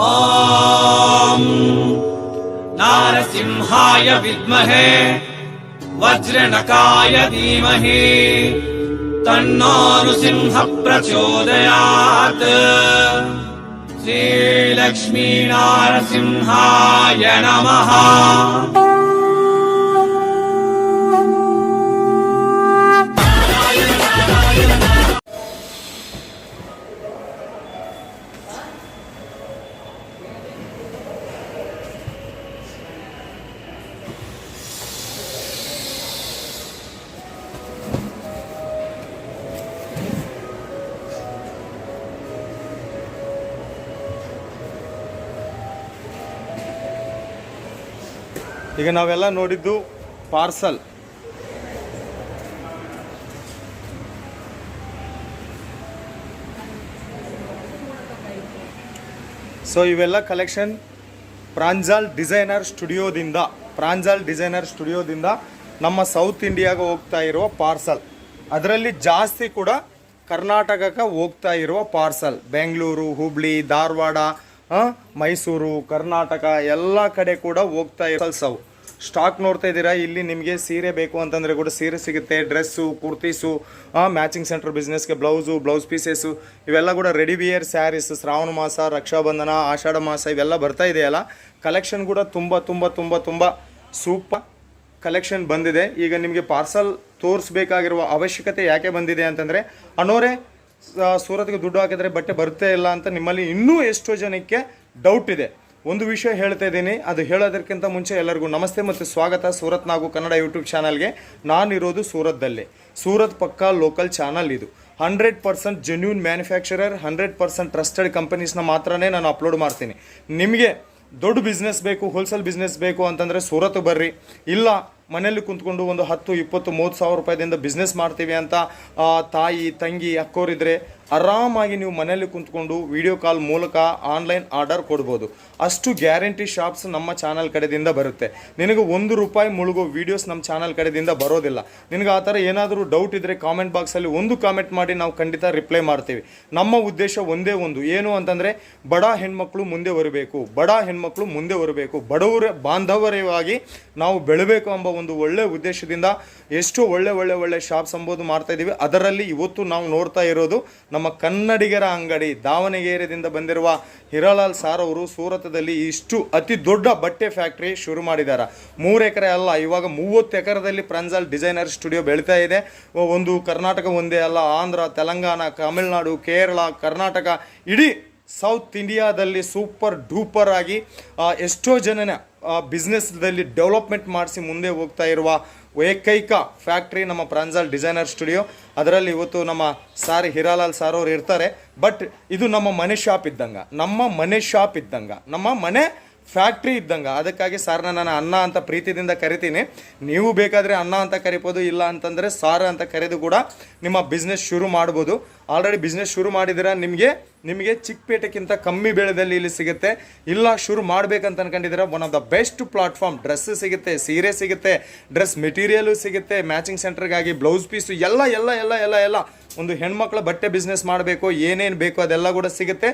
ಓಂ ನಾರಸಿಂಹಾಯ ವಿದ್ಮಹೇ ವಜ್ರನಕಾಯ ಧೀಮಹಿ ತನ್ನೋ ನೃಸಿಂಹ ಪ್ರಚೋದಯಾತ್. ಶ್ರೀ ಲಕ್ಷ್ಮೀ ನಾರಸಿಂಹಾಯ ನಮಃ. ಈಗ ನಾವೆಲ್ಲ ನೋಡಿದ್ದು ಪಾರ್ಸಲ್. ಸೊ ಇವೆಲ್ಲ ಕಲೆಕ್ಷನ್ ಪ್ರಾಂಜಲ್ ಡಿಸೈನರ್ ಸ್ಟುಡಿಯೋದಿಂದ ನಮ್ಮ ಸೌತ್ ಇಂಡಿಯಾಗೆ ಹೋಗ್ತಾ ಇರುವ ಪಾರ್ಸಲ್. ಅದರಲ್ಲಿ ಜಾಸ್ತಿ ಕೂಡ ಕರ್ನಾಟಕಕ್ಕೆ ಹೋಗ್ತಾ ಇರುವ ಪಾರ್ಸಲ್. ಬೆಂಗಳೂರು, ಹುಬ್ಳಿ, ಧಾರವಾಡ, ಮೈಸೂರು, ಕರ್ನಾಟಕ ಎಲ್ಲ ಕಡೆ ಕೂಡ ಹೋಗ್ತಾ ಇರೋ ಸೌ ಸ್ಟಾಕ್ ನೋಡ್ತಾ ಇದ್ದೀರಾ. ಇಲ್ಲಿ ನಿಮಗೆ ಸೀರೆ ಬೇಕು ಅಂತಂದರೆ ಕೂಡ ಸೀರೆ ಸಿಗುತ್ತೆ, ಡ್ರೆಸ್ಸು, ಕುರ್ತೀಸು, ಮ್ಯಾಚಿಂಗ್ ಸೆಂಟರ್ ಬಿಸ್ನೆಸ್ಗೆ ಬ್ಲೌಸ್ ಪೀಸಸ್ಸು ಇವೆಲ್ಲ ಕೂಡ ರೆಡಿ ವಿಯರ್ ಸ್ಯಾರೀಸ್. ಶ್ರಾವಣ ಮಾಸ, ರಕ್ಷಾಬಂಧನ, ಆಷಾಢ ಮಾಸ ಇವೆಲ್ಲ ಬರ್ತಾ ಇದೆಯಲ್ಲ, ಕಲೆಕ್ಷನ್ ಕೂಡ ತುಂಬ ಸೂಪರ್ ಕಲೆಕ್ಷನ್ ಬಂದಿದೆ. ಈಗ ನಿಮಗೆ ಪಾರ್ಸಲ್ ತೋರಿಸ್ಬೇಕಾಗಿರುವ ಅವಶ್ಯಕತೆ ಯಾಕೆ ಬಂದಿದೆ ಅಂತಂದರೆ, ಅಣ್ಣೋರೇ ಸೂರತ್ಗೆ ದುಡ್ಡು ಹಾಕಿದರೆ ಬಟ್ಟೆ ಬರ್ತೇ ಇಲ್ಲ ಅಂತ ನಿಮ್ಮಲ್ಲಿ ಇನ್ನೂ ಎಷ್ಟೋ ಜನಕ್ಕೆ ಡೌಟ್ ಇದೆ. ಒಂದು ವಿಷಯ ಹೇಳ್ತಾ ಇದ್ದೀನಿ, ಅದು ಹೇಳೋದಕ್ಕಿಂತ ಮುಂಚೆ ಎಲ್ಲರಿಗೂ ನಮಸ್ತೆ ಮತ್ತು ಸ್ವಾಗತ ಸೂರತ್ ನಾಗು ಕನ್ನಡ ಯೂಟ್ಯೂಬ್ ಚಾನಲ್ಗೆ. ನಾನಿರೋದು ಸೂರತ್ದಲ್ಲಿ. ಸೂರತ್ ಪಕ್ಕಾ ಲೋಕಲ್ ಚಾನಲ್ ಇದು. 100% ಜೆನ್ಯೂನ್ ಮ್ಯಾನುಫ್ಯಾಕ್ಚರರ್, 100% ಟ್ರಸ್ಟೆಡ್ ಕಂಪನೀಸ್ನ ಮಾತ್ರನೇ ನಾನು ಅಪ್ಲೋಡ್ ಮಾಡ್ತೀನಿ. ನಿಮಗೆ ದೊಡ್ಡ ಬಿಸ್ನೆಸ್ ಬೇಕು, ಹೋಲ್ಸೇಲ್ ಬಿಸ್ನೆಸ್ ಬೇಕು ಅಂತಂದರೆ ಸೂರತ್ ಬರ್ರಿ. ಇಲ್ಲ ಮನೆಯಲ್ಲಿ ಕುಂತ್ಕೊಂಡು ಒಂದು 10, 20, 30 ಸಾವಿರ ರೂಪಾಯಿದಿಂದ ಬಿಸ್ನೆಸ್ ಮಾಡ್ತೀವಿ ಅಂತ ತಾಯಿ, ತಂಗಿ, ಅಕ್ಕೋರಿದ್ರೆ ಆರಾಮಾಗಿ ನೀವು ಮನೆಯಲ್ಲಿ ಕುಂತ್ಕೊಂಡು ವಿಡಿಯೋ ಕಾಲ್ ಮೂಲಕ ಆನ್ಲೈನ್ ಆರ್ಡರ್ ಕೊಡ್ಬೋದು. ಅಷ್ಟು ಗ್ಯಾರಂಟಿ ಶಾಪ್ಸ್ ನಮ್ಮ ಚಾನಲ್ ಕಡೆದಿಂದ ಬರುತ್ತೆ. ನಿನಗೆ ₹1 ಮುಳುಗೋ ವೀಡಿಯೋಸ್ ನಮ್ಮ ಚಾನಲ್ ಕಡೆದಿಂದ ಬರೋದಿಲ್ಲ. ನಿನಗೆ ಆ ಥರ ಏನಾದರೂ ಡೌಟ್ ಇದ್ದರೆ ಕಾಮೆಂಟ್ ಬಾಕ್ಸಲ್ಲಿ ಒಂದು ಕಾಮೆಂಟ್ ಮಾಡಿ, ನಾವು ಖಂಡಿತ ರಿಪ್ಲೈ ಮಾಡ್ತೀವಿ. ನಮ್ಮ ಉದ್ದೇಶ ಒಂದೇ ಒಂದು, ಏನು ಅಂತಂದರೆ ಬಡ ಹೆಣ್ಮಕ್ಳು ಮುಂದೆ ಬರಬೇಕು, ಬಡವರ ಬಾಂಧವರವಾಗಿ ನಾವು ಬೆಳಬೇಕು ಎಂಬ ಒಂದು ಒಳ್ಳೆ ಉದ್ದೇಶದಿಂದ ಎಷ್ಟೋ ಒಳ್ಳೆ ಶಾಪ್ಸ್ ಅಂಬೋದು ಮಾಡ್ತಾ ಇದ್ದೀವಿ. ಅದರಲ್ಲಿ ಇವತ್ತು ನಾವು ನೋಡ್ತಾ ಇರೋದು ನಮ್ಮ ಕನ್ನಡಿಗರ ಅಂಗಡಿ. ದಾವಣಗೆರೆಯಿಂದ ಬಂದಿರುವ ಹಿರಾಲಾಲ್ ಸಾರ್ ಅವರು ಸೂರತದಲ್ಲಿ ಇಷ್ಟು ಅತಿ ದೊಡ್ಡ ಬಟ್ಟೆ ಫ್ಯಾಕ್ಟ್ರಿ ಶುರು ಮಾಡಿದ್ದಾರೆ. 3 ಎಕರೆ ಅಲ್ಲ, ಇವಾಗ 30 ಎಕರೆದಲ್ಲಿ ಪ್ರಾಂಜಲ್ ಡಿಸೈನರ್ ಸ್ಟುಡಿಯೋ ಬೆಳೀತಾ ಇದೆ. ಒಂದು ಕರ್ನಾಟಕ ಒಂದೇ ಅಲ್ಲ, ಆಂಧ್ರ, ತೆಲಂಗಾಣ, ತಮಿಳುನಾಡು, ಕೇರಳ, ಕರ್ನಾಟಕ, ಇಡೀ ಸೌತ್ ಇಂಡಿಯಾದಲ್ಲಿ ಸೂಪರ್ ಡೂಪರ್ ಆಗಿ ಎಷ್ಟೋ ಜನನ ಬಿಸ್ನೆಸ್ದಲ್ಲಿ ಡೆವಲಪ್ಮೆಂಟ್ ಮಾಡಿಸಿ ಮುಂದೆ ಹೋಗ್ತಾ ಇರುವ ಏಕೈಕ ಫ್ಯಾಕ್ಟ್ರಿ ನಮ್ಮ ಪ್ರಾಂಜಲ್ ಡಿಸೈನರ್ ಸ್ಟುಡಿಯೋ. ಅದರಲ್ಲಿ ಇವತ್ತು ನಮ್ಮ ಸಾರ್ ಹಿರಾಲಾಲ್ ಸಾರ್ ಅವರು ಇರ್ತಾರೆ. ಬಟ್ ಇದು ನಮ್ಮ ಮನೆ ಶಾಪ್ ಇದ್ದಂಗೆ, ನಮ್ಮ ಮನೆ ಫ್ಯಾಕ್ಟ್ರಿ ಇದ್ದಂಗೆ. ಅದಕ್ಕಾಗಿ ಸಾರ್ನ ನಾನು ಅಣ್ಣ ಅಂತ ಪ್ರೀತಿಯಿಂದ ಕರಿತೀನಿ. ನೀವು ಬೇಕಾದರೆ ಅಣ್ಣ ಅಂತ ಕರಿಬೋದು, ಇಲ್ಲ ಅಂತಂದರೆ ಸಾರ್ ಅಂತ ಕರೆದು ಕೂಡ ನಿಮ್ಮ ಬಿಸ್ನೆಸ್ ಶುರು ಮಾಡ್ಬೋದು. ಆಲ್ರೆಡಿ ಬಿಸ್ನೆಸ್ ಶುರು ಮಾಡಿದ್ದೀರಾ, ನಿಮಗೆ ಚಿಕ್ಕಪೇಟೆಗಿಂತ ಕಮ್ಮಿ ಬೆಳೆದಲ್ಲಿ ಇಲ್ಲಿ ಸಿಗುತ್ತೆ. ಇಲ್ಲ ಶುರು ಮಾಡಬೇಕಂತ ಅನ್ಕೊಂಡಿದ್ದೀರಾ, one of the best platform. Dress ಸಿಗುತ್ತೆ, ಸೀರೆ ಸಿಗುತ್ತೆ, ಡ್ರೆಸ್ ಮೆಟೀರಿಯಲು ಸಿಗುತ್ತೆ, ಮ್ಯಾಚಿಂಗ್ ಸೆಂಟರ್ಗಾಗಿ ಬ್ಲೌಸ್ ಪೀಸು ಎಲ್ಲ ಒಂದು ಹೆಣ್ಮಕ್ಳ ಬಟ್ಟೆ ಬಿಸ್ನೆಸ್ ಮಾಡಬೇಕು, ಏನೇನು ಬೇಕೋ ಅದೆಲ್ಲ ಕೂಡ ಸಿಗುತ್ತೆ.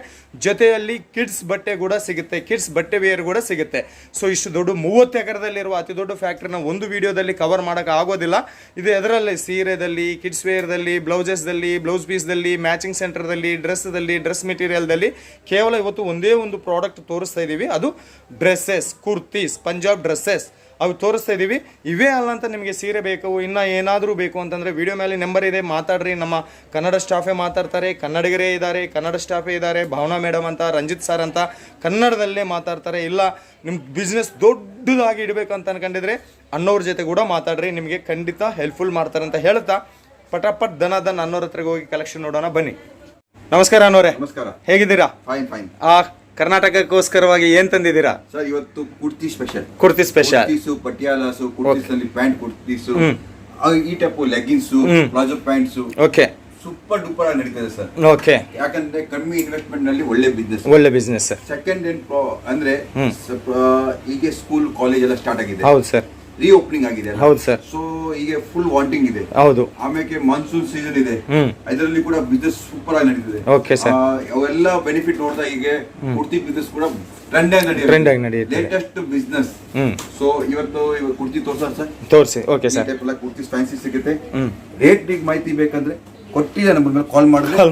ಜೊತೆಯಲ್ಲಿ ಕಿಡ್ಸ್ ಬಟ್ಟೆ ಕೂಡ ಸಿಗುತ್ತೆ, ಕಿಡ್ಸ್ ಬಟ್ಟೆ ವೇರ್ ಕೂಡ ಸಿಗುತ್ತೆ. ಸೊ ಇಷ್ಟು ದೊಡ್ಡ 30 ಎಕರೆದಲ್ಲಿರುವ ಅತಿ ದೊಡ್ಡ ಫ್ಯಾಕ್ಟ್ರಿನ ಒಂದು ವಿಡಿಯೋದಲ್ಲಿ ಕವರ್ ಮಾಡೋಕೆ ಆಗೋದಿಲ್ಲ. ಇದು ಅದರಲ್ಲಿ ಸೀರೆದಲ್ಲಿ, ಕಿಡ್ಸ್ ವೇರ್ದಲ್ಲಿ, ಬ್ಲೌಸಸ್ದಲ್ಲಿ, ಬ್ಲೌಸ್ ಪೀಸ್ದಲ್ಲಿ, ಮ್ಯಾಚಿಂಗ್ ಸೆಂಟರ್ದಲ್ಲಿ, ಡ್ರೆಸ್ ಮೆಟೀರಿಯಲ್ದಲ್ಲಿ ಕೇವಲ ಇವತ್ತು ಒಂದೇ ಒಂದು ಪ್ರಾಡಕ್ಟ್ ತೋರಿಸ್ತಾ ಇದ್ದೀವಿ. ಅದು ಡ್ರೆಸ್ಸಸ್, ಕುರ್ತೀಸ್, ಪಂಜಾಬ್ ಡ್ರೆಸ್ಸಸ್ ಅವು ತೋರಿಸ್ತಾ ಇದ್ದೀವಿ. ಇವೇ ಅಲ್ಲ ಅಂತ ನಿಮಗೆ ಸೀರೆ ಬೇಕು, ಇನ್ನೂ ಏನಾದರೂ ಬೇಕು ಅಂತಂದರೆ ವಿಡಿಯೋ ಮೇಲೆ ನಂಬರ್ ಇದೆ, ಮಾತಾಡ್ರಿ. ನಮ್ಮ ಕನ್ನಡ ಸ್ಟಾಫೇ ಮಾತಾಡ್ತಾರೆ, ಕನ್ನಡಿಗರೇ ಇದ್ದಾರೆ, ಕನ್ನಡ ಸ್ಟಾಫೇ ಇದ್ದಾರೆ. ಭಾವನಾ ಮೇಡಮ್ ಅಂತ, ರಂಜಿತ್ ಸರ್ ಅಂತ ಕನ್ನಡದಲ್ಲೇ ಮಾತಾಡ್ತಾರೆ. ಇಲ್ಲ ನಿಮ್ಮ ಬಿಸ್ನೆಸ್ ದೊಡ್ಡದಾಗಿ ಇಡಬೇಕಂತ ಅನ್ಕೊಂಡಿದ್ರೆ ಅನ್ನೋರ ಜೊತೆ ಕೂಡ ಮಾತಾಡ್ರಿ, ನಿಮಗೆ ಖಂಡಿತ ಹೆಲ್ಪ್ಫುಲ್ ಮಾಡ್ತಾರೆ ಅಂತ ಹೇಳ್ತಾ ಪಟಾಪಟ್ ದನ ಅನ್ನೋರ ಹತ್ರಗೆ ಹೋಗಿ ಕಲೆಕ್ಷನ್ ನೋಡೋಣ ಬನ್ನಿ. ನಮಸ್ಕಾರ ಅನ್ನೋರೆ. ನಮಸ್ಕಾರ, ಹೇಗಿದ್ದೀರಾ? ಫೈನ್. ಕರ್ನಾಟಕಕ್ಕೋಸ್ಕರವಾಗಿ ಏನ್ ತಂದಿದ್ದೀರಾ ಸರ್? ಇವತ್ತು ಕುರ್ತಿ ಸ್ಪೆಷಲ್, ಪಟಿಯಾಲಾಸು, ಕುರ್ತೀಸ್ ಪ್ಯಾಂಟ್ ಕುರ್ತೀಸು, ಈ type leggings, palazzo pants. Okay, super duper ಆಗಿ ನಡೀತದೆ ಸರ್. ಓಕೆ, ಯಾಕಂದ್ರೆ ಕಮ್ಮಿ ಇನ್ವೆಸ್ಟ್ಮೆಂಟ್ ನಲ್ಲಿ ಒಳ್ಳೆ ಬಿಸ್ನೆಸ್. ಸೆಕೆಂಡ್ ಹ್ಯಾಂಡ್ ಅಂದ್ರೆ ಈಗ ಸ್ಕೂಲ್ ಕಾಲೇಜ್ ಎಲ್ಲ ಸ್ಟಾರ್ಟ್ ಆಗಿದೆ. ಹೌದು ಸರ್. ರೀ ಓಪನಿಂಗ್ ಆಗಿದೆ. ಹೌದು ಸರ್. ಸೊ ಈಗ ಫುಲ್ ವಾಂಟಿಂಗ್ ಇದೆ. ಹೌದು. ಆಮೇಲೆ ಮಾನ್ಸೂನ್ ಸೀಸನ್ ಇದೆ, ಇದರಲ್ಲಿ ಕೂಡ ಬಿಸ್ನೆಸ್ ಸೂಪರ್ ಆಗಿ ನಡೀತಿದೆ. Okay sir. ಅವೆಲ್ಲ ಬೆನಿಫಿಟ್ ನೋಡ್ತಾ ಈಗ ಕುರ್ತಿ ಬಿಸ್ನೆಸ್ ಕೂಡ ಟ್ರೆಂಡ್ ಆಗಿ ನಡೆಯುತ್ತೆ. Latest business. ಸೊ ಇವತ್ತು ಕುರ್ತಿ ತೋರ್ಸ ಸರ್, ತೋರಿಸಿ. Okay sir. ಕುರ್ತಿ ಫ್ಯಾನ್ಸಿ ಸಿಗುತ್ತೆ. ರೇಟ್ ಮಾಹಿತಿ ಬೇಕಂದ್ರೆ ಕೊಟ್ಟಿಲ್ಲ ನಂಬರ್ ಮೇಲೆ ಕಾಲ್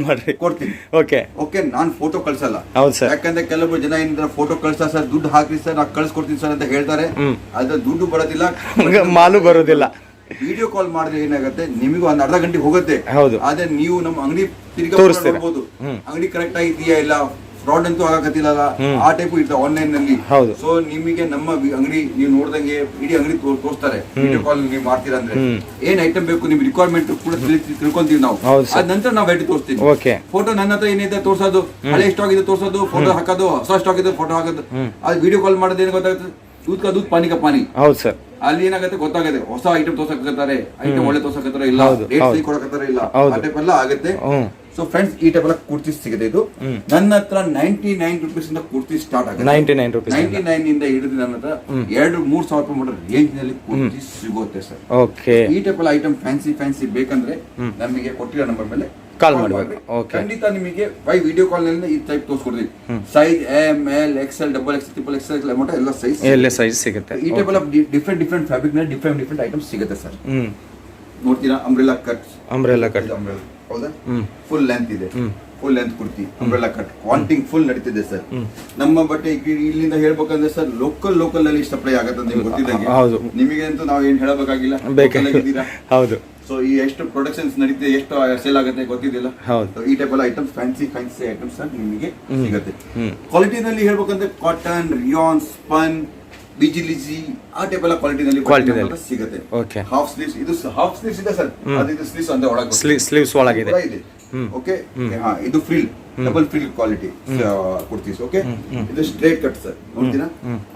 ಮಾಡ್ರಿ ಕೊಡ್ತೀನಿ. Okay okay. ನಾನು ಫೋಟೋ ಕಳ್ಸಲ್ಲ. ಹೌದು ಸರ್. ಯಾಕಂದ್ರೆ ಕೆಲವೊಬ್ರು ಜನ ಏನಿದ್ರೆ ಫೋಟೋ ಕಳ್ಸ ಸರ್, ದುಡ್ಡು ಹಾಕಿ ಸರ್, ನಾ ಕಳ್ಸ್ಕೊಡ್ತೀನಿ ಸರ್ ಅಂತ ಹೇಳ್ತಾರೆ. ಅದ್ರ ದುಡ್ಡು ಬರೋದಿಲ್ಲ, ಮಾಲು ಬರೋದಿಲ್ಲ. ವಿಡಿಯೋ ಕಾಲ್ ಮಾಡಿದ್ರೆ ಏನಾಗುತ್ತೆ, ನಿಮಗೂ ಒಂದ್ ಅರ್ಧ ಗಂಟೆ ಹೋಗುತ್ತೆ. ಹೌದು. ಆದ್ರೆ ನೀವು ನಮ್ಮ ಅಂಗಡಿ ತಿರ್ಗಿ ನೋಡ್ಬೋದು, ಅಂಗಡಿ ಕರೆಕ್ಟ್ ಆಗಿದೆಯಾ ಇಲ್ಲ, ಫ್ರಾಡ್ ಅಂತೂ ಆಗಕತ್ತಿಲ್ಲ, ಆ ಟೈಪ್ ಇರ್ತದೆ ಆನ್ಲೈನ್ ನಲ್ಲಿ. ಸೊ ನಿಮಗೆ ನಮ್ಮ ಅಂಗಡಿ ನೀವು ನೋಡ್ದಂಗೆ ಇಡೀ ಅಂಗಡಿ ತೋರಿಸ್ತಾರೆ. ವಿಡಿಯೋ ಕಾಲ್ ನೀವು ಮಾಡ್ತೀರಾ ಅಂದ್ರೆ ಏನ್ ಐಟಮ್ ಬೇಕು ನಿಮ್ ರಿಕ್ವೈರ್ಮೆಂಟ್ ಕೂಡ ತಿಳ್ಕೊಂತೀವಿ ನಾವು. ಅದ ನಂತರ ನಾವು ಐಟಮ್ ತೋರಿಸ್ತೀವಿ. ಫೋಟೋ ನನ್ನ ಹತ್ರ ಏನಿದೆ ತೋರ್ಸೋದು, ಹಳೆ ಸ್ಟಾಕ್ ಇದೆ ತೋರ್ಸೋದು, ಫೋಟೋ ಹಾಕೋದು, ಹೊಸ ಸ್ಟಾಕ್ ಇದೆ ಫೋಟೋ ಹಾಕೋದು. ಅದು ವಿಡಿಯೋ ಕಾಲ್ ಮಾಡೋದು ಏನು ಗೊತ್ತಾಗುತ್ತೆ, ದೂದ್ ಕಾ ದೂದ್ ಪಾನಿ ಕಾ ಪಾನಿ. ಹೌದು ಸರ್. ಅಲ್ಲಿ ಏನಾಗುತ್ತೆ ಗೊತ್ತಾಗುತ್ತೆ, ಹೊಸ ಐಟಮ್ ತೋರ್ಸಕತ್ತಾರೆ, ಐಟಮ್ ಒಳ್ಳೆ ತೋರ್ಸಕತ್ತಾರೆ ಇಲ್ಲ, ರೇಟ್ ಸರಿ ಕೊಡಕತ್ತಾರೆ ಇಲ್ಲ, ಆ ಟೈಪ್ ಎಲ್ಲ ಆಗುತ್ತೆ. ಸೊ ಫ್ರೆಂಡ್ಸ್, ಈ ಟೈಪ್ ಎಲ್ಲ ಕುರ್ತೀಸ್ ಸಿಗುತ್ತೆ. ಇದು ನನ್ನ ಹತ್ರ 99 ರೂಪೀಸ್ ಇಂದ ಕುರ್ತಿ ಸ್ಟಾರ್ಟ್ ಆಗುತ್ತೆ. 99 ಇಂದ ಹಿಡಿದು ನನ್ನ ಹತ್ರ 2-3 ಸಾವಿರ ರೂಪಾಯಿ ಮಾಡೋ ರೇಂಜ್ ನಲ್ಲಿ ಕುರ್ತಿ ಸಿಗುತ್ತೆ ಸರ್. ಓಕೆ. ಈ ಟೈಪ್ ಎಲ್ಲ ಐಟಮ್ ಫ್ಯಾನ್ಸಿ ಬೇಕಂದ್ರೆ ನಮಗೆ ಕೊಟ್ಟಿರೋ ನಂಬರ್ ಮೇಲೆ ಕಾಲ್ ಮಾಡಬೇಕು. ಖಂಡಿತ ನಿಮಗೆ ಬೈ ವಿಡಿಯೋ ಕಾಲ್ ನಲ್ಲಿ ಈ ಟೈಪ್ ತೋರಿಸ್ಕೊಡ್ತೀವಿ. Size ML XL XXL XXL ಮಟ್ಟ ಎಲ್ಲ ಸೈಜ್ ಸಿಗುತ್ತೆ. ಈ ಟೈಪ್ ಎಲ್ಲ ಡಿಫ್ರೆಂಟ್ ಫ್ಯಾಬ್ರಿಕ್ ನಲ್ಲಿ ಡಿಫ್ರೆಂಟ್ ಐಟಮ್ಸ್ ಸಿಗುತ್ತೆ ಸರ್. ನೋಡ್ತೀರಾ, ಅಂಬ್ರೆಲಾ ಕಟ್ ಹೌದಾ, ಫುಲ್ ಲೆಂತ್ ಇದೆ, full length kurti, umbrella cut, wanting full ನಡೀತಿದೆ ಸರ್. ನಮ್ಮ ಬಟ್ಟೆ ಇಲ್ಲಿಂದ ಹೇಳ್ಬೇಕಂದ್ರೆ ಸರ್ ಲೋಕಲ್ ನಲ್ಲಿ ಸಪ್ಲೈ ಆಗತ್ತೆ ನಿಮ್ಗೆ ಗೊತ್ತಿದ್ದಂಗೆ. ನಿಮಗೆ ಅಂತೂ ನಾವು ಏನ್ ಹೇಳಬೇಕಾಗಿಲ್ಲ, ಹೌದು. ಸೊ ಈ ಎಷ್ಟು ಪ್ರೊಡಕ್ಷನ್ಸ್ ನಡೀತಿದೆ, ಎಷ್ಟು ಸೇಲ್ ಆಗುತ್ತೆ ಗೊತ್ತಿದ್ದಿಲ್ಲ. ಈ ಟೈಪ್ ಎಲ್ಲ ಐಟಮ್ಸ್ ಫ್ಯಾನ್ಸಿ ಐಟಮ್ಸ್ ನಿಮಗೆ ಸಿಗುತ್ತೆ. ಕ್ವಾಲಿಟಿನಲ್ಲಿ ಹೇಳ್ಬೇಕಂದ್ರೆ ಕಾಟನ್, ರಿಯಾನ್, ಸ್ಪನ್, ಬಿಜಿಲಿಜಿ ಆ ಟೈಪ್ ಎಲ್ಲ ಕ್ವಾಲಿಟಿನಲ್ಲಿ ಸಿಗುತ್ತೆ. ಹಾಫ್ ಸ್ಲೀವ್ಸ್, ಇದು ಹಾಫ್ ಸ್ಲೀವ್ಸ್ ಇದೆ ಸರ್, ಅದು ಸ್ಲೀವ್ಸ್ ಅಂದ್ರೆ ಒಳಗೆ ಸ್ಲೀವ್ಸ್ ಒಳಗಿದೆ. ಓಕೆ. ಇದು frill, double frill quality kurtis. Okay. ಇದು ಸ್ಟ್ರೇಟ್ ಕಟ್ ಸರ್, ನೋಡ್ತೀರಾ.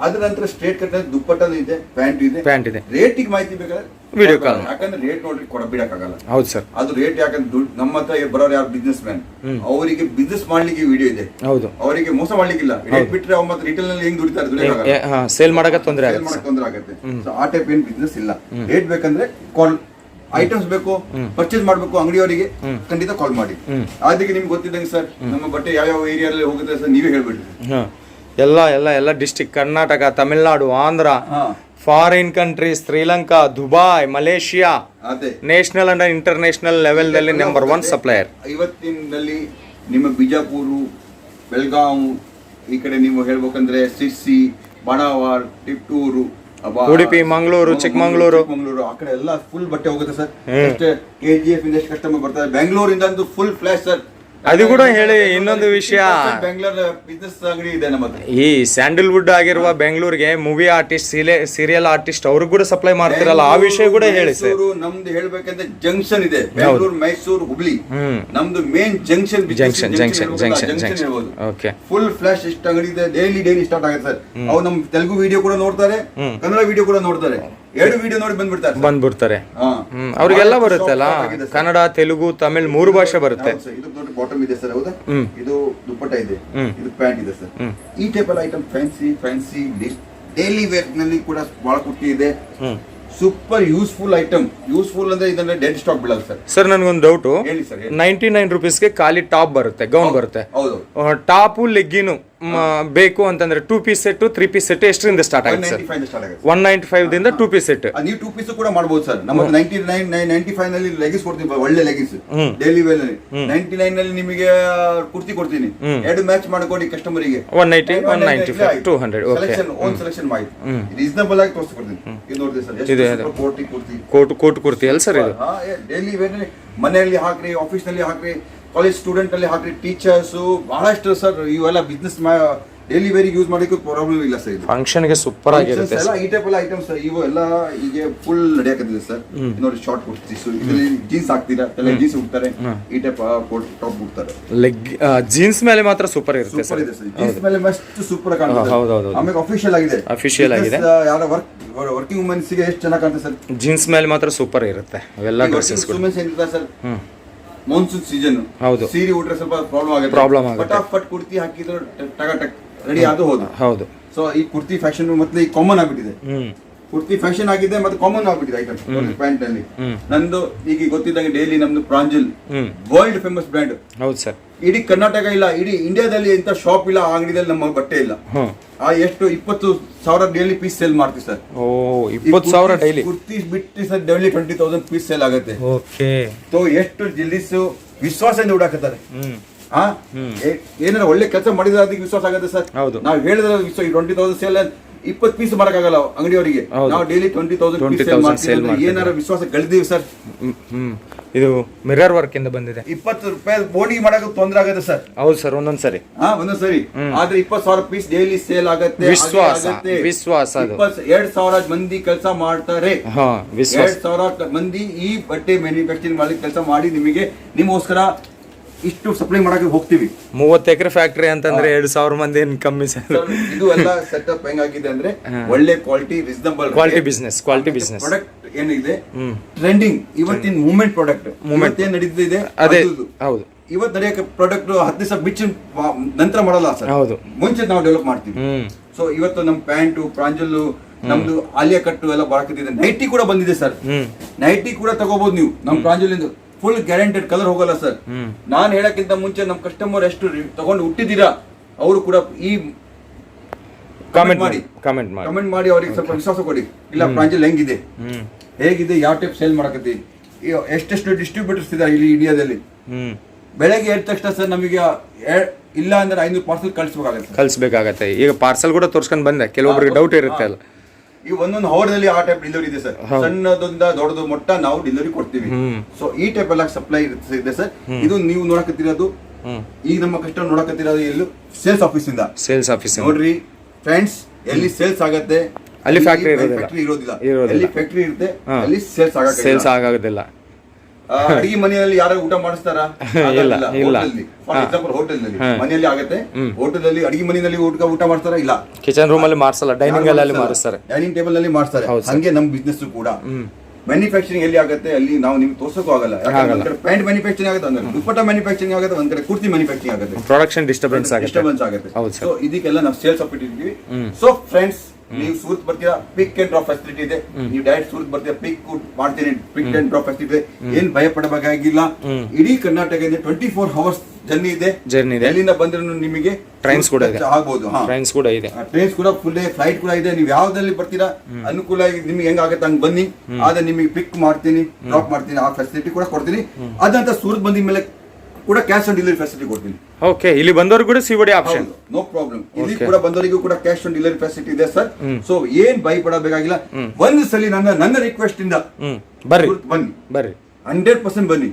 ಅದ್ರ ನಂತರ ಸ್ಟ್ರೇಟ್ ಕಟ್ ಅಲ್ಲಿ ದುಪ್ಪಟ್ಟ ಇದೆ, ಪ್ಯಾಂಟ್ ಇದೆ. ರೇಟಿಗೆ ಮಾಹಿತಿ ಬೇಕಾದ್ರೆ ವಿಡಿಯೋ ಕಾಲ್, ಯಾಕಂದ್ರೆ ರೇಟ್ ನೋಡ್ರಿ ಬಿಡಕ್ಕಾಗಲ್ಲ. ಹೌದು ಸರ್. ಅದು ರೇಟ್ ಯಾಕಂದ್ರೆ ನಮ್ಮ ಹತ್ರ ಬರೋರು ಯಾರು ಬಿಸ್ನೆಸ್ ಮ್ಯಾನ್, ಅವರಿಗೆ ಬಿಸ್ನೆಸ್ ಮಾಡ್ಲಿಕ್ಕೆ ವಿಡಿಯೋ ಇದೆ. ಹೌದು. ಅವರಿಗೆ ಮೋಸ ಮಾಡ್ಲಿಕ್ಕಿಲ್ಲ. ರೇಟ್ ಬಿಟ್ರೆ ಅವ್ರು ಮತ್ತೆ ರಿಟೇಲ್ ನಲ್ಲಿ ಹೆಂಗ್ ದುಡಿತಾರೆ, ಸೇಲ್ ಮಾಡಕ್ಕೆ ತೊಂದರೆ ಆಗುತ್ತೆ. ಸೊ ಆ ಟೈಪ್ ಏನ್ ಬಿಸ್ನೆಸ್ ಇಲ್ಲ. ರೇಟ್ ಬೇಕಂದ್ರೆ ಕಾಲ್, ಐಟಮ್ಸ್ ಬೇಕು ಪರ್ಚೇಸ್ ಮಾಡ್ಬೇಕು ಅಂಗಡಿಯವರಿಗೆ, ಖಂಡಿತ ಕಾಲ್ ಮಾಡಿ. ಅದಕ್ಕೆ ನಿಮ್ಗೆ ಗೊತ್ತಿದ್ದಂಗೆ ಸರ್, ನಮ್ಮ ಬಟ್ಟೆ ಯಾವ ಏರಿಯಾದಲ್ಲಿ ಹೋಗುತ್ತೆ ಸರ್ ನೀವೇ ಹೇಳ್ಬಿಡ್ರಿ. ಎಲ್ಲ district, Karnataka, Tamil Nadu, Andhra, foreign countries, Sri Lanka, Dubai, Malaysia, national and international level ನಲ್ಲಿ ನಂಬರ್ 1 ಸಪ್ಲೈಯರ್. ಇವತ್ತಿನಲ್ಲಿ ನಿಮ್ಮ ಬಿಜಾಪುರ, ಬೆಳಗಾವ್, ಈ ಕಡೆ ನೀವು ಹೇಳ್ಬೇಕಂದ್ರೆ ಸಿರ್ಸಿ, ಬಾಣಾವಾರ್, ಟಿಪ್ಟೂರು, ಉಡುಪಿ, ಮಂಗಳೂರು, ಚಿಕ್ಕಮಂಗ್ಳೂರು ಆ ಕಡೆ ಎಲ್ಲ ಫುಲ್ ಬಟ್ಟೆ ಹೋಗುತ್ತೆ ಸರ್. KGF ಇಂದ ಎಷ್ಟು ಕಸ್ಟಮರ್ ಬರ್ತಾರೆ, ಬೆಂಗಳೂರಿಂದ ಅಂತೂ ಫುಲ್ ಫ್ಲಾಶ್ ಸರ್. ಅದು ಕೂಡ ಹೇಳಿ. ಇನ್ನೊಂದು ವಿಷಯ, ಬೆಂಗಳೂರು ಬಿಸ್ನೆಸ್ ಅಂಗಡಿ ಇದೆ ನಮ್ಮ ಹತ್ರ. ಈ ಸ್ಯಾಂಡಲ್ವುಡ್ ಆಗಿರುವ ಬೆಂಗಳೂರಿಗೆ ಮೂವಿ ಆರ್ಟಿಸ್ಟ್, ಸೀರಿಯಲ್ ಆರ್ಟಿಸ್ಟ್ ಅವ್ರಿಗೆ ಕೂಡ ಸಪ್ಲೈ ಮಾಡ್ತಿರಲ್ಲ, ಆ ವಿಷಯ ಕೂಡ ಹೇಳಿ ಸರ್. ನಮ್ದು ಹೇಳ್ಬೇಕಂದ್ರೆ ಜಂಕ್ಷನ್ ಇದೆ, ಬೆಂಗಳೂರು, ಮೈಸೂರು, ಹುಬ್ಳಿ, ನಮ್ದು ಮೇನ್ ಜಂಕ್ಷನ್ ಹೇಳ್ಬೋದು. ಫುಲ್ ಫ್ಲಾಶ್ ಎಷ್ಟು ಅಂಗಡಿ ಇದೆ, ಡೈಲಿ ಸ್ಟಾರ್ಟ್ ಆಗುತ್ತೆ ಸರ್. ಅವ್ರು ನಮ್ ತೆಲುಗು ವಿಡಿಯೋ ಕೂಡ ನೋಡ್ತಾರೆ, ಕನ್ನಡ ವಿಡಿಯೋ ಕೂಡ ನೋಡ್ತಾರೆ, 2 ವಿಡಿಯೋ ನೋಡಿ ಬಂದ್ಬಿಡ್ತಾರೆ. ಅವ್ರಿಗೆಲ್ಲ ಬರುತ್ತೆ ಅಲ್ಲ, ಕನ್ನಡ, ತೆಲುಗು, ತಮಿಳ್ 3 ಭಾಷೆ ಬರುತ್ತೆ. ಇದು ದೊಡ್ಡ ಬಾಟಮ್ ಇದೆ ಸರ್, ಹೌದಾ. ಇದು ದುಪ್ಪಟ್ಟ ಇದೆ, ಇದು ಪ್ಯಾಂಟ್ ಇದೆ ಸರ್. ಈ ಟೈಪ್ ಎಲ್ಲ ಐಟಮ್ ಫ್ಯಾನ್ಸಿ ಡೈಲಿ ವೇರ್ ನಲ್ಲಿ ಕೂಡ ಬಹಳ ಕುರ್ತಿ ಇದೆ. Super useful item. ಯೂಸ್ಫುಲ್ ಅಂದ್ರೆ ಇದನ್ನ ಡೆಡ್ ಸ್ಟಾಕ್ ಬೀಳಲ್ಲ ಸರ್. ಸರ್ ನನ್ಗೊಂದು ಡೌಟ್, 99 ರೂಪೀಸ್ಗೆ ಖಾಲಿ ಟಾಪ್ ಬರುತ್ತೆ, ಗೌನ್ ಬರುತ್ತೆ. ಟಾಪು ಲೆಗ್ಗಿನು ಬೇಕು ಅಂತಂದ್ರೆ 2 ಪೀಸ್ ಸೆಟ್, 3 ಪೀಸ್ ಸೆಟ್ ಎಷ್ಟರಿಂದ ಸ್ಟಾರ್ಟ್ ಆಗುತ್ತೆ ಸರ್? 195 ದಿಂದ 2 ಪೀಸ್ ಸೆಟ್. ನೀವು 2 ಪೀಸ್ ಕೂಡ ಮಾಡಬಹುದು ಸರ್. ನಮ್ಮ 95 ನಲ್ಲಿ ಲೆಗಿನ್ಸ್ ಕೊಡ್ತೀನಿ, ಒಳ್ಳೆ ಲೆಗಿನ್ಸ್ ಡೈಲಿ ವೇರ್ ನಲ್ಲಿ. 99 ನಲ್ಲಿ ನಿಮಗೆ ಕುರ್ತಿ ಕೊಡ್ತೀನಿ, 2 ಮ್ಯಾಚ್ ಮಾಡ್ಕೊಡಿ ಕಸ್ಟಮರಿಗೆ. 190, 195, 200. ಸೆಲೆಕ್ಷನ್, ಓನ್ ಸೆಲೆಕ್ಷನ್ ಮಾಡಿ ರೀಸನಬಲ್ ಆಗಿ ತೋರಿಸ್ಕೊಡ್ತೀನಿ. ಇದು ನೋಡಿ ಸರ್, ಕೋಟ್ ಕುರ್ತಿ ಅಲ್ಲ ಸರ್ ಇದು. ಡೈಲಿ ವೇರ್ ನಲ್ಲಿ ಮನೆಯಲ್ಲಿ ಹಾಕ್ರಿ, ಆಫೀಸ್ ನಲ್ಲಿ ಹಾಕ್ರಿ, ಕಾಲೇಜ್ ಸ್ಟೂಡೆಂಟ್ ಅಲ್ಲಿ ಹಾಕ್ರಿ, ಟೀಚರ್ಸ್ ಬಹಳಷ್ಟು ಸರ್. ಇವೆಲ್ಲ ಬಿಸ್ನೆಸ್ ಡೈಲಿ ವೇರಿಗೆ ಯೂಸ್ ಮಾಡಲಿಕ್ಕೆ ಪ್ರಾಬ್ಲಮ್ ಇಲ್ಲ ಸರ್. ಇದು ಫಂಕ್ಷನ್ ಗೆ ಸೂಪರ್ ಆಗಿರುತ್ತೆ ಸರ್. ಈ ಟೈಪ್ ಎಲ್ಲ ಐಟಮ್ಸ್ ಇವು ಎಲ್ಲ ಈಗ ಫುಲ್ ನಡೆಯಕತ್ತಿದೆ ಸರ್. ನೋಡಿ ಶಾರ್ಟ್ ಕುರ್ತೀಸ್, ಇದರಲ್ಲಿ ಜೀನ್ಸ್ ಹಾಕ್ತೀರಾ, ಎಲ್ಲ ಜೀನ್ಸ್ ಉಡ್ತಾರೆ, ಈ ಟೈಪ್ ಟಾಪ್ ಉಡ್ತಾರೆ. ಲೆಗ್ ಜೀನ್ಸ್ ಮೇಲೆ ಮಾತ್ರ ಸೂಪರ್ ಇರುತ್ತೆ ಸರ್. ಜೀನ್ಸ್ ಮೇಲೆ ಮಸ್ತ್ ಸೂಪರ್ ಕಾಣುತ್ತೆ. ಆಮೇಲೆ ಅಫಿಷಿಯಲ್ ಆಗಿದೆ. ಯಾರ ವರ್ಕಿಂಗ್ ವುಮೆನ್ಸ್ ಗೆ ಎಷ್ಟು ಚೆನ್ನಾಗಿ ಕಾಣುತ್ತೆ ಸರ್. ಜೀನ್ಸ್ ಮೇಲೆ ಮಾತ್ರ ಸೂಪರ್ ಇರುತ್ತೆ ಅವೆಲ್ಲ ಡ್ರೆಸ್ಸಸ್. ವುಮೆನ್ಸ್ ಏನಿದೆ ಸರ್, ಮಾನ್ಸೂನ್ ಸೀಸನ್, ಸೀರೆ ಉಟ್ರೆ ಸ್ವಲ್ಪ ಪ್ರಾಬ್ಲಮ್ ಆಗುತ್ತೆ. ಫಟಾಫಟ್ ಕುರ್ತಿ ಹಾಕಿದ್ರು ಟಕ ರೆಡಿ ಆದು ಹೋದು. ಹೌದು. ಸೊ ಈ ಕುರ್ತಿ ಫ್ಯಾಷನ್ ಮತ್ತೆ ಈ ಕಾಮನ್ ಆಗ್ಬಿಟ್ಟಿದೆ. ಪೂರ್ತಿ ಫ್ಯಾಷನ್ ಆಗಿದೆ ಮತ್ತೆ ಕಾಮನ್ ಆಗ್ಬಿಟ್ಟಿದೆ ಐಟಮ್ ಪ್ಯಾಂಟ್ ಅಲ್ಲಿ. ನಂದು ಈಗ ಗೊತ್ತಿದ್ದಂಗೆ ಡೈಲಿ ನಮ್ದು ಪ್ರಾಂಜಲ್ ವರ್ಲ್ಡ್ ಫೇಮಸ್ ಬ್ರ್ಯಾಂಡ್. ಹೌದು ಸರ್. ಇಡೀ ಕರ್ನಾಟಕ ಇಲ್ಲ, ಇಡೀ ಇಂಡಿಯಾದಲ್ಲಿ ಎಂತ ಶಾಪ್ ಇಲ್ಲ, ಅಂಗಡಿಯಲ್ಲಿ ನಮ್ಮ ಬಟ್ಟೆ ಇಲ್ಲ. ಎಷ್ಟು 20,000 ಡೈಲಿ ಪೀಸ್ ಸೇಲ್ ಮಾಡ್ತೀವಿ ಸರ್. 20,000 ಡೈಲಿ ಕುರ್ತಿ ಬಿಟ್ಟು ಸರ್ ಡೈಲಿ 20,000 ಪೀಸ್ ಸೇಲ್ ಆಗುತ್ತೆ. ಓಕೆ. ಸೊ ಎಷ್ಟು ಜಲ್ದೀಸ್ ವಿಶ್ವಾಸದಿಂದ ಹುಡಾಕತ್ತಾರೆ. ಏನಾರ ಒಳ್ಳೆ ಕೆಲಸ ಮಾಡಿದ್ರೆ ಅದಕ್ಕೆ ವಿಶ್ವಾಸ ಆಗುತ್ತೆ ಸರ್. ನಾವು ಹೇಳಿದ್ರೆ 20,000 ಸೇಲ್ 20 ಪೀಸ್ ಮಾಡಕ್ಕಾಗಲ್ಲ ಅಂಗಡಿಯವರಿಗೆ. ನಾವು ಡೈಲಿ 20,000 ಪೀಸ್ ಸೇಲ್ ಮಾಡ್ತೀವಿ. ಏನಾರ ವಿಶ್ವಾಸ ಗಳಿದೀವಿ ಸರ್. ಇದು ಮಿರರ್ ವರ್ಕ್ ಇಂದ ಬಂದಿದೆ. 20 ರೂಪಾಯಿ ಬೋಡಿ ಮಾಡಕ್ಕೆ ತೊಂದರೆ ಆಗುತ್ತೆ ಸರ್. ಹೌದು ಸರ್, ಒಂದೊಂದ್ಸರಿ ಆದ್ರೆ 20,000 ಪೀಸ್ ಡೈಲಿ ಸೇಲ್ ಆಗುತ್ತೆ. ವಿಶ್ವಾಸ 2,000 ಮಂದಿ ಕೆಲಸ ಮಾಡ್ತಾರೆ. 2,000 ಮಂದಿ ಈ ಬಟ್ಟೆ ಮ್ಯಾನುಫ್ಯಾಕ್ಚರಿಂಗ್ ಮಾಡಿ ಕೆಲಸ ಮಾಡಿ ನಿಮಗೋಸ್ಕರ ಇಷ್ಟು ಸಪ್ಲೈ ಮಾಡಕ್ಕೆ ಹೋಗ್ತೀವಿ. 30 ಎಕರೆ ಫ್ಯಾಕ್ಟರಿ ಅಂತಂದ್ರೆ 2,000 ಮಂದಿ ಕಮ್ಮಿ ಸರ್. ಇದು ಎಲ್ಲ ಸೆಟಪ್ ಹೆಂಗಾಗಿದೆ ಅಂದ್ರೆ ಒಳ್ಳೆ quality, reasonable quality business product ಏನಿದೆ ಟ್ರೆಂಡಿಂಗ್ ಇವತ್ತಿನ ಮೂವ್ಮೆಂಟ್ ಪ್ರಾಡಕ್ಟ್ ಏನ್ ನಡೀತಿದೆ ಅದೇ. ಹೌದು, ಇವತ್ತು ನಡೆಯಕ್ಕೆ ಪ್ರಾಡಕ್ಟ್ 10 ದಿವಸ ಬಿಚ್ಚ ನಂತರ ಮಾಡಲ್ಲ ಸರ್. ಹೌದು, ಮುಂಚೆ ನಾವು ಡೆವಲಪ್ ಮಾಡ್ತೀವಿ. ಸೊ ಇವತ್ತು ನಮ್ ಪ್ಯಾಂಟು, ಪ್ರಾಂಜಲ್ಲು, ನಮ್ದು ಆಲಿಯಾ ಕಟ್ಟು ಎಲ್ಲ ಬರಕತ್ತಿದೆ. ನೈಟಿ ಕೂಡ ಬಂದಿದೆ ಸರ್. ನೈಟಿ ಕೂಡ ತಗೋಬಹುದು ನೀವು ನಮ್ ಪ್ರಾಂಜಲಿಂದ. ಫುಲ್ ಗ್ಯಾರಂಟೆಡ್, ಕಲರ್ ಹೋಗಲ್ಲ ಸರ್. ನಾನು ಹೇಳಕ್ಕಿಂತ ಮುಂಚೆ ನಮ್ ಕಸ್ಟಮರ್ ಎಷ್ಟು ತಗೊಂಡು ಹುಟ್ಟಿದೀರಾ ಅವರು ಕೂಡ ಈ ಕಮೆಂಟ್ ಮಾಡಿ ಅವ್ರಿಗೆ ಸ್ವಲ್ಪ ವಿಶ್ವಾಸ ಕೊಡಿ. ಇಲ್ಲ ಪ್ರಾಂಜಲ್ ಹೆಂಗಿದೆ, ಹೇಗಿದೆ, ಯಾವ ಟೈಪ್ ಸೇಲ್ ಮಾಡಕತ್ತಿ, ಎಷ್ಟೆಷ್ಟು ಡಿಸ್ಟ್ರಿಬ್ಯೂಟರ್ಸ್ ಇದ್ದಾರೆ ಇಲ್ಲಿ ಇಂಡಿಯಾದಲ್ಲಿ. ಬೆಳಗ್ಗೆ ಎದ್ದ ತಕ್ಷಣ ಸರ್ ನಮಗೆ ಇಲ್ಲ ಅಂದ್ರೆ 500 ಪಾರ್ಸಲ್ ಕಳಿಸ್ಬೇಕಾಗತ್ತೆ. ಈಗ ಪಾರ್ಸಲ್ ಕೂಡ ತೋರ್ಸ್ಕೊಂಡ್ ಬಂದೆ, ಕೆಲವೊಬ್ಬರಿಗೆ ಡೌಟ್ ಇರುತ್ತೆ ಅಲ್ಲ. ಈ ಒಂದೊಂದು ಅವರ್ದಲ್ಲಿ ಆ ಟೈಪ್ ಡೆಲಿವರಿ ಇದೆ ಸರ್. ಸಣ್ಣದೊಂದ ದೊಡ್ಡದು ಮೊಟ್ಟ ನಾವು ಡೆಲಿವರಿ ಕೊಡ್ತೀವಿ. ಸೊ ಈ ಟೈಪ್ ಎಲ್ಲ ಸಪ್ಲೈ ಇದೆ ಸರ್. ಇದು ನೀವು ನೋಡಕತ್ತಿರೋದು, ಈಗ ನಮ್ಮ ಕಸ್ಟಮರ್ ನೋಡಕತ್ತಿರೋದು ಎಲ್ಲೂ ಸೇಲ್ಸ್ ಆಫೀಸ್ ನೋಡ್ರಿ ಫ್ರೆಂಡ್ಸ್. ಎಲ್ಲಿ ಸೇಲ್ಸ್ ಆಗತ್ತೆ ಅಲ್ಲಿ ಫ್ಯಾಕ್ಟರಿ ಇರೋದಿಲ್ಲ. ಎಲ್ಲಿ ಫ್ಯಾಕ್ಟರಿ ಇರುತ್ತೆ ಅಲ್ಲಿ ಸೇಲ್ಸ್ ಆಗೋದಿಲ್ಲ. ಅಡಿಗೆ ಮನೆಯಲ್ಲಿ ಯಾರು ಊಟ ಮಾಡಿಸ್ತಾರ? ಫಾರ್ ಎಕ್ಸಾಂಪಲ್ ಹೋಟೆಲ್ ನಲ್ಲಿ ಮನೆಯಲ್ಲಿ ಆಗತ್ತೆ. ಹೋಟೆಲ್ ಅಲ್ಲಿ ಅಡಿಗೆ ಮನೆಯಲ್ಲಿ ಊಟ ಮಾಡ್ತಾರ? ಇಲ್ಲ. ಕಿಚನ್ ರೂಮ್ ಅಲ್ಲಿ ಮಾಡಿಸಲ್ಲ, ಡೈನಿಂಗ್ ಅಲ್ಲಿ ಮಾಡಿಸ್ತಾರೆ, ಡೈನಿಂಗ್ ಟೇಬಲ್ ನಲ್ಲಿ ಮಾಡಿಸ್ತಾರೆ. ಹಂಗೆ ನಮ್ ಬಿಸ್ನೆಸ್ ಕೂಡ ಮ್ಯಾನುಫ್ಯಾಕ್ಚರಿಂಗ್ ಎಲ್ಲಿ ಆಗುತ್ತೆ ಅಲ್ಲಿ ನಾವು ನಿಮ್ಗೆ ತೋರ್ಸಕ್ಕೂ ಆಗಲ್ಲ. ಪ್ಯಾಂಟ್ ಮ್ಯಾನುಫ್ಯಾಕ್ಚರಿಂಗ್ ಆಗುತ್ತೆ, ಅಂದ್ರೆ ದುಪ್ಪಟ್ಟ ಮ್ಯಾನುಫ್ಯಾಕ್ಚರಿಂಗ್ ಆಗುತ್ತೆ, ಒಂದ್ ಕಡೆ ಕುರ್ತಿ ಮ್ಯಾನುಫ್ಯಾಕ್ಚರಿಂಗ್ ಆಗುತ್ತೆ. ಪ್ರೊಡಕ್ಷನ್ ಡಿಸ್ಟರ್ಬೆನ್ಸ್ ಆಗುತ್ತೆ. ಸೊ ಇದಕ್ಕೆಲ್ಲ ನಾವು ಸೇಲ್ಸ್ ಅಪ್ಪಿಟ್ಟಿದ್ವಿ. ಸೊ ಫ್ರೆಂಡ್ಸ್, ನೀವು ಸೂರತ್ ಬರ್ತೀರಾ, ಪಿಕ್ ಅಂಡ್ ಡ್ರಾಪ್ ಫೆಸಿಲಿಟಿ ಇದೆ. ನೀವು ಡೈರೆಕ್ಟ್ ಸೂರತ್ ಬರ್ತೀರಾ, ಪಿಕ್ ಮಾಡ್ತೀನಿ, ಪಿಕ್ ಅಂಡ್ ಡ್ರಾಪ್ ಫೆಸಿಲಿಟಿ ಇದೆ. ಏನ್ ಭಯ ಪಡಬೇಕಾಗಿಲ್ಲ. ಇಡೀ ಕರ್ನಾಟಕದಿಂದ 24 ಅವರ್ಸ್ ಜರ್ನಿ ಇದೆ. ಎಲ್ಲಿಂದ ಬಂದ್ರೆ ನಿಮಗೆ ಟ್ರೈನ್ಸ್ ಕೂಡ ಆಗ್ಬಹುದು. ಟ್ರೈನ್ಸ್ ಕೂಡ ಇದೆ, ಟ್ರೈನ್ಸ್ ಕೂಡ ಫುಲ್ ಡೇ ಫ್ಲೈಟ್ ಕೂಡ ಇದೆ. ನೀವು ಯಾವ್ದ್ರಲ್ಲಿ ಬರ್ತೀರಾ ಅನುಕೂಲ ನಿಮ್ಗೆ ಹೆಂಗಾಗತ್ತೆ ಹಂಗ್ ಬನ್ನಿ. ಆದ್ರೆ ನಿಮಗೆ ಪಿಕ್ ಮಾಡ್ತೀನಿ, ಡ್ರಾಪ್ ಮಾಡ್ತೀನಿ, ಆ ಫೆಸಿಲಿಟಿ ಕೂಡ ಕೊಡ್ತೀನಿ. ಅದಂತ ಸೂರತ್ ಬಂದಿದ ಮೇಲೆ ಕೂಡ ಕ್ಯಾಶ್ ಆನ್ ಡೆಲಿವರಿ ಫೆಸಿಲಿಟಿ ಕೊಡ್ತೀನಿ. ಓಕೆ, ಇಲ್ಲಿ ಬಂದವರು ಕೂಡ ಸಿಒಡಿ ಆಪ್ಷನ್, ನೋ ಪ್ರಾಬ್ಲಮ್. ಇಲ್ಲಿ ಕೂಡ ಬಂದವರಿಗೂ ಕೂಡ ಕ್ಯಾಶ್ ಆನ್ ಡೆಲಿವರಿ ಫೆಸಿಲಿಟಿ ಇದೆ ಸರ್. ಸೊ ಏನ್ ಭಯ ಪಡಬೇಕಾಗಿಲ್ಲ. ಒಂದು ಸಲ ನನ್ನ ರಿಕ್ವೆಸ್ಟ್ ಇಂದ ಬನ್ನಿ 100% ಬನ್ನಿ.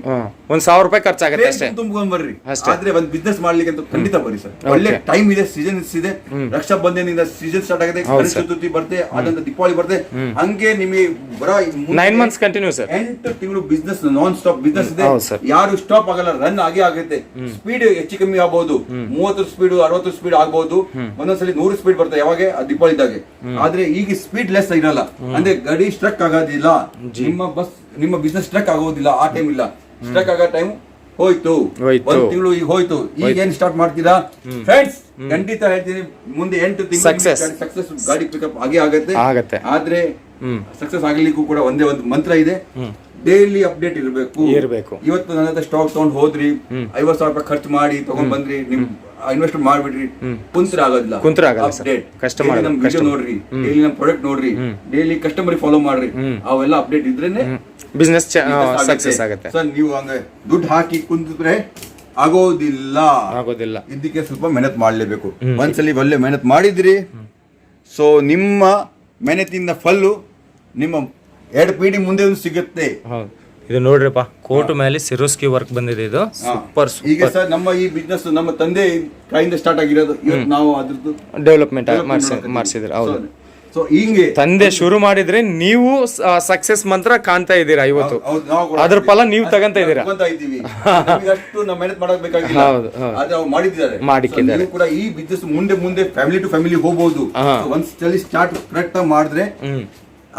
1,000 ರೂಪಾಯಿ ಖರ್ಚಾಗುತ್ತೆ ಅಷ್ಟೇ, ತುಂಬ್ಕೊಂಡ್ ಬರ್ರಿ. ಆದ್ರೆ ಒಂದ್ ಬಿಸ್ನೆಸ್ ಮಾಡ್ಲಿಕ್ಕೆ ಅಂತ ಖಂಡಿತ ಬರ್ರಿ ಸರ್. ಒಳ್ಳೆ ಟೈಮ್ ಇದೆ, ಸೀಸನ್ಸ್ ಇದೆ. ರಕ್ಷಾ ಬಂಧನಿಂದ ಸೀಸನ್ ಸ್ಟಾರ್ಟ್ ಆಗಿದೆ, ಗಣೇಶ ಚತುರ್ಥಿ ಬರುತ್ತೆ, ಅದಂತ ದೀಪಾವಳಿ ಬರುತ್ತೆ. ಹಂಗೆ ನಿಮಗೆ ಬರೋ 9 months ಕಂಟಿನ್ಯೂ ಸರ್. 8 ತಿಂಗಳು ಬಿಸ್ನೆಸ್, ನಾನ್ ಸ್ಟಾಪ್ ಬಿಸ್ನೆಸ್ ಇದೆ. ಯಾರು ಸ್ಟಾಪ್ ಆಗಲ್ಲ, ರನ್ ಆಗುತ್ತೆ. ಸ್ಪೀಡ್ ಹೆಚ್ಚು ಕಮ್ಮಿ ಆಗಬಹುದು, 30 ಸ್ಪೀಡ್ 60 ಸ್ಪೀಡ್ ಆಗಬಹುದು, ಒಂದೊಂದ್ಸಲಿ 100 ಸ್ಪೀಡ್ ಬರುತ್ತೆ. ಯಾವಾಗ ದೀಪಾವಳಿ ಇದ್ದಾಗ. ಆದ್ರೆ ಈಗ ಸ್ಪೀಡ್ ಲೆಸ್ ಇರಲ್ಲ, ಅಂದ್ರೆ ಗಾಡಿ ಸ್ಟ್ರಕ್ ಆಗೋದಿಲ್ಲ. ನಿಮ್ಮ ಬಿಸ್ನೆಸ್ ಸ್ಟ್ರಕ್ ಆಗೋದಿಲ್ಲ. ಆ ಟೈಮ್ ಇಲ್ಲ, ಸ್ಟ್ರಕ್ ಆಗೋ ಟೈಮ್ ಹೋಯ್ತು. 1 ತಿಂಗಳು ಈಗ ಹೋಯ್ತು. ಈಗ ಏನ್ ಸ್ಟಾರ್ಟ್ ಮಾಡ್ತೀರಾ ಫ್ರೆಂಡ್ಸ್? ಖಂಡಿತ ಹೇಳ್ತೀನಿ, ಮುಂದೆ 8 ತಿಂಗಳು ಸಕ್ಸಸ್ ಗಾಡಿ ಪಿಕಪ್ ಆಗತ್ತೆ. ಆದ್ರೆ ಸಕ್ಸಸ್ ಆಗ್ಲಿಕ್ಕೂ ಕೂಡ ಒಂದೇ ಒಂದು ಮಂತ್ರ ಇದೆ, ಡೈಲಿ ಅಪ್ಡೇಟ್ ಇರಬೇಕು. ಇವತ್ತು ನನ್ನ ಹತ್ರ ಸ್ಟಾಕ್ ತಗೊಂಡ್ ಹೋದ್ರಿ, 50,000 ರೂಪಾಯಿ ಖರ್ಚು ಮಾಡಿ ತಗೊಂಡ್ ಬಂದ್ರಿ, ನಿಮ್ ಇನ್ವೆಸ್ಟ್ ಮಾಡ್ಬಿಡ್ರಿ, ಕುಂತ್ರ ಆಗೋದಿಲ್ಲ. ಅಪ್ಡೇಟ್ ನಮ್ ವಿಡಿಯೋ ನೋಡ್ರಿ, ಡೈಲಿ ನಮ್ ಪ್ರಾಡಕ್ಟ್ ನೋಡ್ರಿ, ಡೈಲಿ ಕಸ್ಟಮರ್ ಫಾಲೋ ಮಾಡ್ರಿ. ಅವೆಲ್ಲ ಅಪ್ಡೇಟ್ ಇದ್ರೇನೆ ಬಿಸ್ನೆಸ್ ಸಕ್ಸಸ್ ಆಗುತ್ತೆ ಸರ್. ನೀವು ಹಂಗ ದುಡ್ಡು ಹಾಕಿ ಕುಂತಿದ್ರೆ ಆಗೋದಿಲ್ಲ. ಇದಕ್ಕೆ ಸ್ವಲ್ಪ ಮೆಹನತ್ ಮಾಡ್ಲೇಬೇಕು. ಒಂದ್ಸಲಿ ಒಳ್ಳೆ ಮೆಹನತ್ ಮಾಡಿದ್ರಿ, ಸೊ ನಿಮ್ಮ ಮೆಹನತಿಂದ ಫಲ್ಲು ನಿಮ್ಮ 2 ಪೀಳಿ ಮುಂದೆ ಸಿಗುತ್ತೆ. ಇದು ನೋಡ್ರಿಪ್ಪ, ಕೋಟ್ ಮೇಲೆ ಸಿರೋಸ್ಕಿ ವರ್ಕ್ ಬಂದಿದೆ. ಇದು ಸೂಪರ್. ಈಗ ಸರ್ ನಮ್ಮ ಈ ಬಿಸ್ನೆಸ್ ನಮ್ಮ ತಂದೆ ಕೈಯಿಂದ ಸ್ಟಾರ್ಟ್ ಆಗಿರೋದು. ಇವತ್ತು ನಾವು ಅದ್ರದ್ದು ಡೆವಲಪ್ಮೆಂಟ್ ಮಾಡಿಸಿದ್ರೆ. ಹೌದು. ಸೊ ಹಿಂಗೆ ತಂದೆ ಶುರು ಮಾಡಿದ್ರೆ ನೀವು ಸಕ್ಸಸ್ ಮಂತ್ರ ಕಾಣ್ತಾ ಇದ್ದೀರಾ ಇವತ್ತು. ಅದ್ರ ಫಲ ನೀವು ತಗೊಂತ ಇದ್ದೀರಾ. ಅಷ್ಟು ನಾವು ಮೆಹನತ್ ಮಾಡಬೇಕಾಗಿಲ್ಲ, ಆದ್ರೆ ಅವ್ರು ಮಾಡಿದ್ದಾರೆ. ಕೂಡ ಈ ಬಿಸ್ನೆಸ್ ಮುಂದೆ ಫ್ಯಾಮಿಲಿ ಟು ಫ್ಯಾಮಿಲಿ ಹೋಗ್ಬೋದು. ಒಂದ್ಸಲಿ ಸ್ಟಾರ್ಟ್ ಕರೆಕ್ಟ್ ಮಾಡಿದ್ರೆ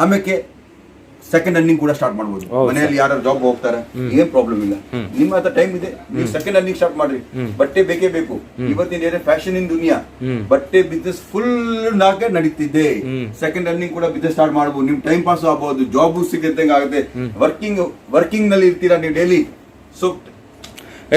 ಆಮೇಲೆ ಸೆಕೆಂಡ್ ಅರ್ನಿಂಗ್ ಕೂಡ ಸ್ಟಾರ್ಟ್ ಮಾಡಬಹುದು. ಮನೆಯಲ್ಲಿ ಯಾರು ಜಾಬ್ ಹೋಗ್ತಾರೆ, ಏನ್ ಪ್ರಾಬ್ಲಮ್ ಇಲ್ಲ. ನಿಮ್ಮ ಹತ್ರ ಟೈಮ್ ಇದೆ, ನೀವು ಸೆಕೆಂಡ್ ಅರ್ನಿಂಗ್ ಸ್ಟಾರ್ಟ್ ಮಾಡ್ರಿ. ಬಟ್ಟೆ ಬೇಕೇ ಬೇಕು. ಇವತ್ತಿನ ಫ್ಯಾಷನ್ ಇನ್ ದುನಿಯಾ, ಬಟ್ಟೆ ಬಿಸ್ನೆಸ್ ಫುಲ್ ನಾಕೆ ನಡೀತಿದೆ. ಸೆಕೆಂಡ್ ಅರ್ನಿಂಗ್ ಕೂಡ ಬಿಸ್ನೆಸ್ ಸ್ಟಾರ್ಟ್ ಮಾಡಬಹುದು. ನಿಮ್ ಟೈಮ್ ಪಾಸ್ ಆಗಬಹುದು, ಜಾಬ್ ಸಿಗುತ್ತೆ ಆಗುತ್ತೆ. ವರ್ಕಿಂಗ್ ನಲ್ಲಿ ಇರ್ತೀರಾ ನೀವು ಡೈಲಿ. ಸೊ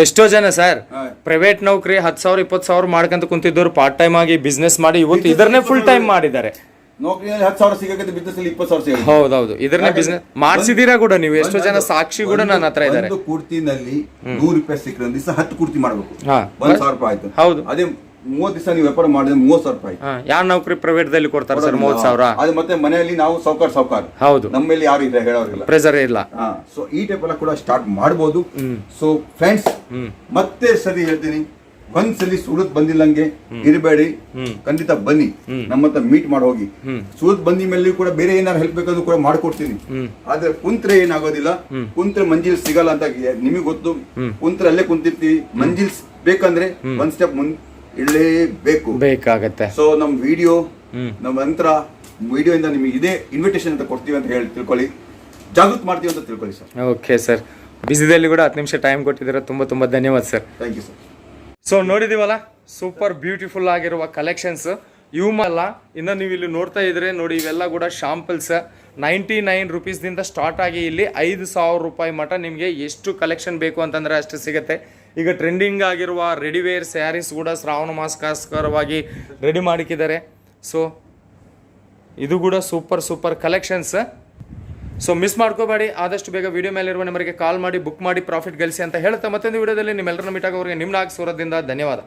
ಎಷ್ಟೋ ಜನ ಸರ್ ಪ್ರೈವೇಟ್ ನೌಕರಿ 10,000 20,000 ಮಾಡ್ಕೊಂತ ಕುಂತಿದ್ದವ್ರು ಪಾರ್ಟ್ ಟೈಮ್ ಆಗಿ ಬಿಸ್ನೆಸ್ ಮಾಡಿ ಇವತ್ತು ಇದನ್ನೇ ಫುಲ್ ಟೈಮ್ ಮಾಡಿದ್ದಾರೆ. ನೌಕರಿಯಲ್ಲಿ 10,000 ಸಿಗಕ್ಕೆ ಬಿಸ್ನೆಸ್ ಅಲ್ಲಿ 20,000 ಸಿಗುತ್ತೆ. ಹೌದೌದು, ಇದನ್ನೇ ಬಿಸ್ನೆಸ್ ಮಾಡಿಸಿದೀರಾ ಕೂಡ ನೀವು. ಎಷ್ಟೋ ಜನ ಸಾಕ್ಷಿ ಕೂಡ ನನ್ನ ಹತ್ರ ಇದ್ದಾರೆ. ಒಂದು ಕುರ್ತಿನಲ್ಲಿ 100 ರೂಪಾಯಿ ಸಿಕ್ಕರೆ ದಿವಸ 10 ಕುರ್ತಿ ಮಾಡಬೇಕು, 1,000 ರೂಪಾಯಿ ಆಯ್ತು. ಹೌದು, ಅದೇ 30 ದಿವಸ ನೀವು ವ್ಯಾಪಾರ ಮಾಡಿದ್ರೆ 30,000 ರೂಪಾಯಿ. ಯಾವ ನೌಕರಿ ಪ್ರೈವೇಟ್ ದಲ್ಲಿ ಕೊಡ್ತಾರೆ ಸರ್ 30,000? ಅದು ಮತ್ತೆ ಮನೆಯಲ್ಲಿ ನಾವು ಸಾವುಕಾರ. ಹೌದು, ನಮ್ಮ ಮೇಲೆ ಯಾರು ಇಲ್ಲ, ಹೇಳೋರಿಲ್ಲ, ಪ್ರೆಸರ್ ಇಲ್ಲ. ಸೊ ಈ ಟೈಪ್ ಎಲ್ಲ ಕೂಡ ಸ್ಟಾರ್ಟ್ ಮಾಡಬಹುದು. ಸೊ ಫ್ರೆಂಡ್ಸ್, ಮತ್ತೆ ಸರಿ ಹೇಳ್ತೀನಿ, ಒಂದ್ಸಲಿ ಸೂರತ್ ಬಂದಿಲ್ಲಂಗೆ ಇರಬೇಡಿ, ಖಂಡಿತ ಬನ್ನಿ, ನಮ್ಮ ಹತ್ರ ಮೀಟ್ ಮಾಡಿ ಹೋಗಿ. ಸೂರತ್ ಬಂದಿ ಮೇಲೆ ಕೂಡ ಬೇರೆ ಏನಾರು ಹೆಲ್ಪ್ ಬೇಕಾದ್ರೂ ಕೂಡ ಮಾಡ್ಕೊಡ್ತೀನಿ. ಆದ್ರೆ ಕುಂತ್ರೆ ಏನಾಗೋದಿಲ್ಲ, ಕುಂತ್ರೆ ಮಂಜಿಲ್ ಸಿಗಲ್ಲ ಅಂತ ನಿಮಗೆ ಗೊತ್ತು. ಕುಂತ್ರೆ ಅಲ್ಲೇ ಕುಂತಿರ್ತೀವಿ, ಮಂಜಿಲ್ ಬೇಕಂದ್ರೆ ಒಂದ್ ಸ್ಟೆಪ್ ಇರಲೇಬೇಕು, ಬೇಕಾಗತ್ತೆ. ಸೊ ನಮ್ ವಿಡಿಯೋ, ನಮ್ಮ ನಂತರ ವಿಡಿಯೋ ಇಂದ ನಿಮಗೆ ಇದೇ ಇನ್ವಿಟೇಷನ್ ಅಂತ ಕೊಡ್ತೀವಿ ಅಂತ ಹೇಳಿ ತಿಳ್ಕೊಳ್ಳಿ, ಜಾಗೃತಿ ಮಾಡ್ತೀವಿ ಅಂತ ತಿಳ್ಕೊಳ್ಳಿ ಸರ್. ಓಕೆ ಸರ್, ಬಿಸಿದಲ್ಲಿ ಕೂಡ 10 ನಿಮಿಷ ಟೈಮ್ ಕೊಟ್ಟಿದ್ದೀರಾ, ತುಂಬಾ ಧನ್ಯವಾದ sir. Thank you sir. So ನೋಡಿದೀವಲ್ಲ, ಸೂಪರ್ ಬ್ಯೂಟಿಫುಲ್ ಆಗಿರುವ ಕಲೆಕ್ಷನ್ಸ್ ಇವುಮಲ್ಲ. ಇನ್ನು ನೀವು ಇಲ್ಲಿ ನೋಡ್ತಾ ಇದ್ರೆ ನೋಡಿ, ಇವೆಲ್ಲ ಕೂಡ ಶಾಂಪಲ್ಸ್ 99 ರುಪೀಸ್ದಿಂದ ಸ್ಟಾರ್ಟ್ ಆಗಿ ಇಲ್ಲಿ 5,000 ರೂಪಾಯಿ ಮಟ ನಿಮಗೆ ಎಷ್ಟು ಕಲೆಕ್ಷನ್ ಬೇಕು ಅಂತಂದರೆ ಅಷ್ಟು ಸಿಗುತ್ತೆ. ಈಗ ಟ್ರೆಂಡಿಂಗ್ ಆಗಿರುವ ರೆಡಿವೇರ್ ಸ್ಯಾರೀಸ್ ಕೂಡ ಶ್ರಾವಣ ಮಾಸಕ್ಕೋಸ್ಕರವಾಗಿ ರೆಡಿ ಮಾಡಿಕಿದ್ದಾರೆ. ಸೊ ಇದು ಕೂಡ ಸೂಪರ್ ಕಲೆಕ್ಷನ್ಸ್. ಸೊ ಮಿಸ್ ಮಾಡ್ಕೋಬೇಡಿ, ಆದಷ್ಟು ಬೇಗ ವಿಡಿಯೋ ಮೇಲಿರುವ ನಂಬರ್ಗೆ ಕಾಲ್ ಮಾಡಿ ಬುಕ್ ಮಾಡಿ ಪ್ರಾಫಿಟ್ ಗಳಿಸಿ ಅಂತ ಹೇಳ್ತಾ ಮತ್ತೊಂದು ವಿಡಿಯೋದಲ್ಲಿ ನಿಮ್ಮೆಲ್ಲರನ್ನ ಮೀಟ್ ಆಗೋರಿಗೆ ನಿಮ್ಮ ನಾಗ್ ಸೂರತ್ದಿಂದ ಧನ್ಯವಾದ.